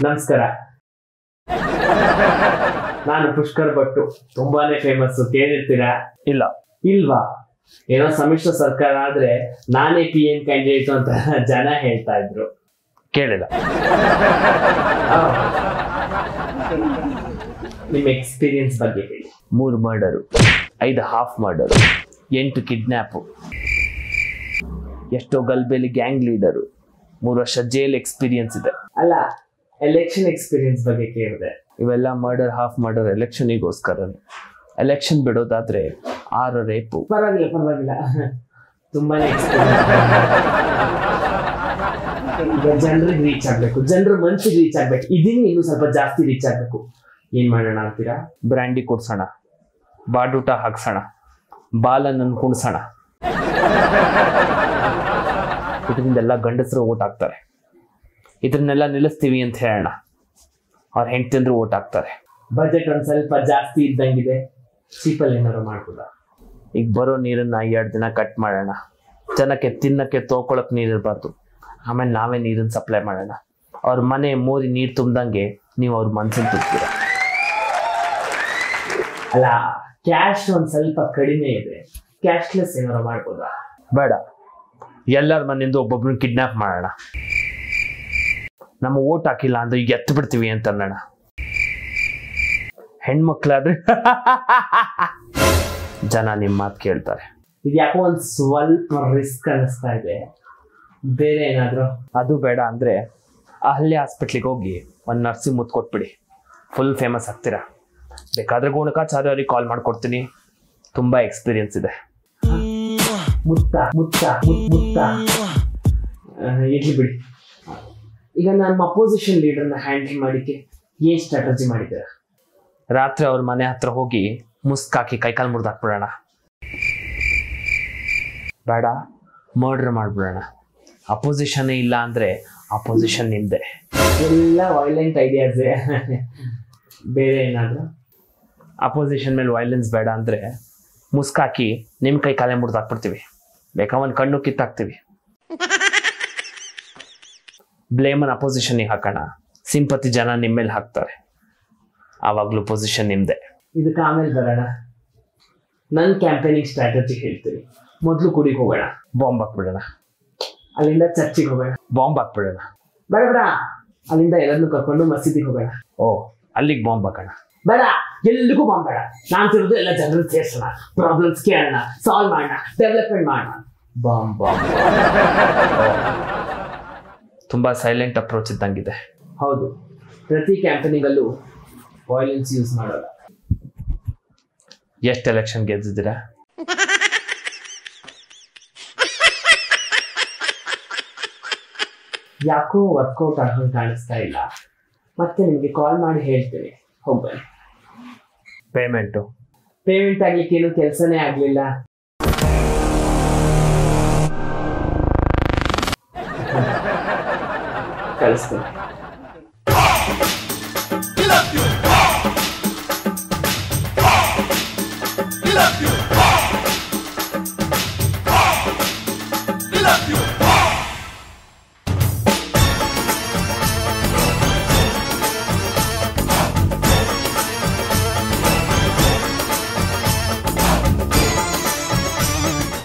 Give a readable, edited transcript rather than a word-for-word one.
ನಮಸ್ಕಾರ. ನಾನು ಪುಷ್ಕರ್ ಭಟ್ಟು, ತುಂಬಾನೇ ಫೇಮಸ್, ಕೇಳಿರ್ತೀರಾ? ಇಲ್ಲ. ಇಲ್ವಾ? ಏನೋ ಸಮ್ಮಿಶ್ರ ಸರ್ಕಾರ ಆದ್ರೆ ನಾನೇ PM ಕ್ಯಾಂಡಿಡೇಟ್ ಅಂತ ಜನ ಹೇಳ್ತಾ ಇದ್ರು. ಕೇಳಿಲ್ಲ. ನಿಮ್ಮ ಎಕ್ಸ್ಪೀರಿಯನ್ಸ್ ಬಗ್ಗೆ ಹೇಳಿ. 3 ಮರ್ಡರು, 5 ಹಾಫ್ ಮರ್ಡರು, 8 ಕಿಡ್ನ್ಯಾಪು, ಎಷ್ಟೋ ಗಲ್ಬೇಲಿ ಗ್ಯಾಂಗ್ ಲೀಡರು, 3 ವರ್ಷ ಜೈಲ್ ಎಕ್ಸ್ಪೀರಿಯನ್ಸ್ ಇದೆ. ಅಲ್ಲ, ಎಲೆಕ್ಷನ್ ಎಕ್ಸ್ಪೀರಿಯನ್ಸ್ ಬಗ್ಗೆ ಕೇಳಿದೆ. ಇವೆಲ್ಲ ಮರ್ಡರ್ ಹಾಫ್ ಮರ್ಡರ್ ಎಲೆಕ್ಷನಿಗೋಸ್ಕರ. ಎಲೆಕ್ಷನ್ ಬಿಡೋದಾದ್ರೆ 6 ರೇಪು. ಪರವಾಗಿಲ್ಲ, ತುಂಬಾನೇ ಎಕ್ಸ್ಪೀರಿಯನ್ಸ್. ಈಗ ಜನರಿಗೆ ರೀಚ್ ಆಗ್ಬೇಕು, ಜನರ ಮನ್ಸಿಗೆ ರೀಚ್ ಆಗ್ಬೇಕು. ಇದೀನಿ ಇನ್ನೂ ಸ್ವಲ್ಪ ಜಾಸ್ತಿ ರೀಚ್ ಆಗ್ಬೇಕು. ಏನ್ ಮಾಡೋಣ ಅಂತೀರಾ? ಬ್ರ್ಯಾಂಡಿ ಕೊಡ್ಸೋಣ, ಬಾಡೂಟ ಹಾಕ್ಸೋಣ, ಬಾಲನ್ನು ಕುಣಿಸೋಣ. ಇದರಿಂದೆಲ್ಲ ಗಂಡಸರು ಓಟ್ ಹಾಕ್ತಾರೆ. ಇದನ್ನೆಲ್ಲ ನಿಲ್ಲಿಸ್ತೀವಿ ಅಂತ ಹೇಳೋಣ, ಅವ್ರ ಹೆಂಡತಿಂದ್ರು ಓಟ್ ಹಾಕ್ತಾರೆ. ಬಜೆಟ್ ಒಂದ್ ಸ್ವಲ್ಪ ಜಾಸ್ತಿ ಇದ್ದಂಗಿದೆ, ಚೀಪಲ್ಲಿ ಏನಾದ್ರು ಮಾಡ್ಬೋದಾ? ಈಗ ಬರೋ ನೀರನ್ನ 2 ದಿನ ಕಟ್ ಮಾಡೋಣ. ಜನಕ್ಕೆ ತಿನ್ನಕ್ಕೆ ತೋಕೊಳಕ್ ನೀರಿರಬಾರ್ದು. ಆಮೇಲೆ ನಾವೇ ನೀರನ್ನ ಸಪ್ಲೈ ಮಾಡೋಣ. ಅವ್ರ ಮನೆ ಮೋರಿ ನೀರು ತುಂಬ್ದಂಗೆ ನೀವು ಅವ್ರ ಮನ್ಸನ್ನು ತುಂಬ್ತೀರ. ಅಲ್ಲ, ಕ್ಯಾಶ್ ಒಂದ್ ಸ್ವಲ್ಪ ಕಡಿಮೆ ಇದೆ, ಕ್ಯಾಶ್ಲೆಸ್ ಏನಾರು ಮಾಡ್ಬೋದಾ? ಬೇಡ, ಎಲ್ಲರ ಮನೆಯಿಂದ ಒಬ್ಬೊಬ್ರನ್ನ ಕಿಡ್ನಾಪ್ ಮಾಡೋಣ. ನಮ್ಮ ಓಟ್ ಹಾಕಿಲ್ಲ ಅಂದ್ರೆ ಈಗ ಎತ್ತು ಬಿಡ್ತೀವಿ ಅಂತ ಅನ್ನೋಣ. ಹೆಣ್ಮಕ್ಳಾದ್ರೆ ಜನ ನಿಮ್ಮ ಮಾತು ಕೇಳ್ತಾರೆ. ಇದು ಯಾಕೋ ಒಂದ್ ಸ್ವಲ್ಪ ರಿಸ್ಕ್ ಅನಿಸ್ತಾ ಇದೆ. ಬೇರೆ ಏನಾದ್ರು? ಅದು ಬೇಡ ಅಂದ್ರೆ ಅಹಲ್ಯ ಹಾಸ್ಪಿಟ್ಲಿಗೆ ಹೋಗಿ ಒಂದು ನರ್ಸಿಂಗ್ ಮುತ್ತು ಕೊಟ್ಬಿಡಿ, ಫುಲ್ ಫೇಮಸ್ ಆಗ್ತೀರಾ. ಬೇಕಾದ್ರೆ ಗೋಣಕಾಚಾರ್ಯ ಅವ್ರಿಗೆ ಕಾಲ್ ಮಾಡ್ಕೊಡ್ತೀನಿ, ತುಂಬಾ ಎಕ್ಸ್ಪೀರಿಯನ್ಸ್ ಇದೆ. ಮುತ್ತ ಇರ್ಲಿ ಬಿಡಿ. ಈಗ ನಮ್ಮ ಅಪೋಸಿಷನ್ ಲೀಡರ್ನ ಹ್ಯಾಂಡಲ್ ಮಾಡಿಕ್ಕೆ ಏನ್ ಸ್ಟ್ರಾಟಜಿ ಮಾಡಿದ್ದೀರಾ? ರಾತ್ರಿ ಅವ್ರ ಮನೆ ಹತ್ರ ಹೋಗಿ ಮುಸ್ಕಾಕಿ ಕೈಕಾಲು ಮುರಿದು ಹಾಕ್ಬಿಡೋಣ. ಬೇಡ, ಮರ್ಡರ್ ಮಾಡ್ಬಿಡೋಣ. ಅಪೋಸಿಷನ್ನೇ ಇಲ್ಲ ಅಂದ್ರೆ ಅಪೋಸಿಷನ್ ನಿಮ್ದೆ. ಎಲ್ಲ ವೈಲೆಂಟ್ ಐಡಿಯಾಸ್. ಬೇರೆ ಏನಾದ್ರು? ಅಪೋಸಿಷನ್ ಮೇಲೆ ವೈಲೆನ್ಸ್ ಬೇಡ ಅಂದ್ರೆ ಮುಸ್ಕಾಕಿ ನಿಮ್ಮ ಕೈ ಕಾಲೇ ಮುರಿದು ಹಾಕ್ಬಿಡ್ತೀವಿ. ಬೇಕಾ ಒಂದು ಕಣ್ಣು ಕಿತ್ತಾಕ್ತೀವಿ. ಬ್ಲೇಮನ್ ಅಪೋಸಿಷನ್ಗೆ ಹಾಕೋಣ, ಸಿಂಪತಿ ಜನ ನಿಮ್ಮ ಮೇಲೆ ಹಾಕ್ತಾರೆ. ಆವಾಗ್ಲೂ ಪೊಸಿಷನ್ ನಿಮ್ದೆ. ಇದಕ್ಕೆ ಆಮೇಲೆ ಬರೋಣ. ನನ್ನ ಕ್ಯಾಂಪೇನಿಂಗ್ ಸ್ಟ್ರಾಟಜಿ ಹೇಳ್ತೀನಿ. ಮೊದಲು ಕುಡಿಗೆ ಹೋಗೋಣ, ಬಾಂಬ್ ಹಾಕ್ಬಿಡೋಣ. ಅಲ್ಲಿಂದ ಚರ್ಚಿಗೆ ಹೋಗೋಣ, ಬಾಂಬ್ ಹಾಕ್ಬಿಡೋಣ. ಬೇಡ, ಅಲ್ಲಿಂದ ಎಲ್ಲರನ್ನು ಕರ್ಕೊಂಡು ಮಸೀದಿಗೆ ಹೋಗೋಣ. ಓ, ಅಲ್ಲಿಗೆ ಬಾಂಬ್ ಹಾಕೋಣ. ಬೇಡ, ಎಲ್ಲಿಗೂ ಬಾಂಬ್ ಬೇಡ. ನಾನು ತಿರುದು ಎಲ್ಲ ಜನರನ್ನು ಸೇರಿಸೋಣ, ಪ್ರಾಬ್ಲಮ್ಸ್ ಕೇಳೋಣ, ಸಾಲ್ವ್ ಮಾಡೋಣ, ಡೆವಲಪ್ಮೆಂಟ್ ಮಾಡೋಣ. ಬಾಂಬ್ ತುಂಬಾ ಸೈಲೆಂಟ್ ಅಪ್ರೋಚ್ ಇದ್ದಂಗಿದೆ. ಹೌದು, ಪ್ರತಿ ಕ್ಯಾಂಪೇನಿಂಗಲ್ಲೂ ವೈಲೆನ್ಸ್ ಯೂಸ್ ಮಾಡೋಲ್ಲ. ಎಷ್ಟು ಎಲೆಕ್ಷನ್ ಗೆದ್ದಿದ್ದೀರಾ? ಯಾಕೋ ವರ್ಕೌಟ್ ಆಗೋದು ಕಾಣಿಸ್ತಾ ಇಲ್ಲ. ಮತ್ತೆ ನಿಮಗೆ ಕಾಲ್ ಮಾಡಿ ಹೇಳ್ತೀನಿ, ಹೋಗ್ಬನ್ನಿ. ಪೇಮೆಂಟ್ ಆಗ್ಲಿಕ್ಕೆ ಏನು ಕೆಲಸನೇ ಆಗ್ಲಿಲ್ಲ. ಕಳಿಸ್ತೀನಿ. Love you.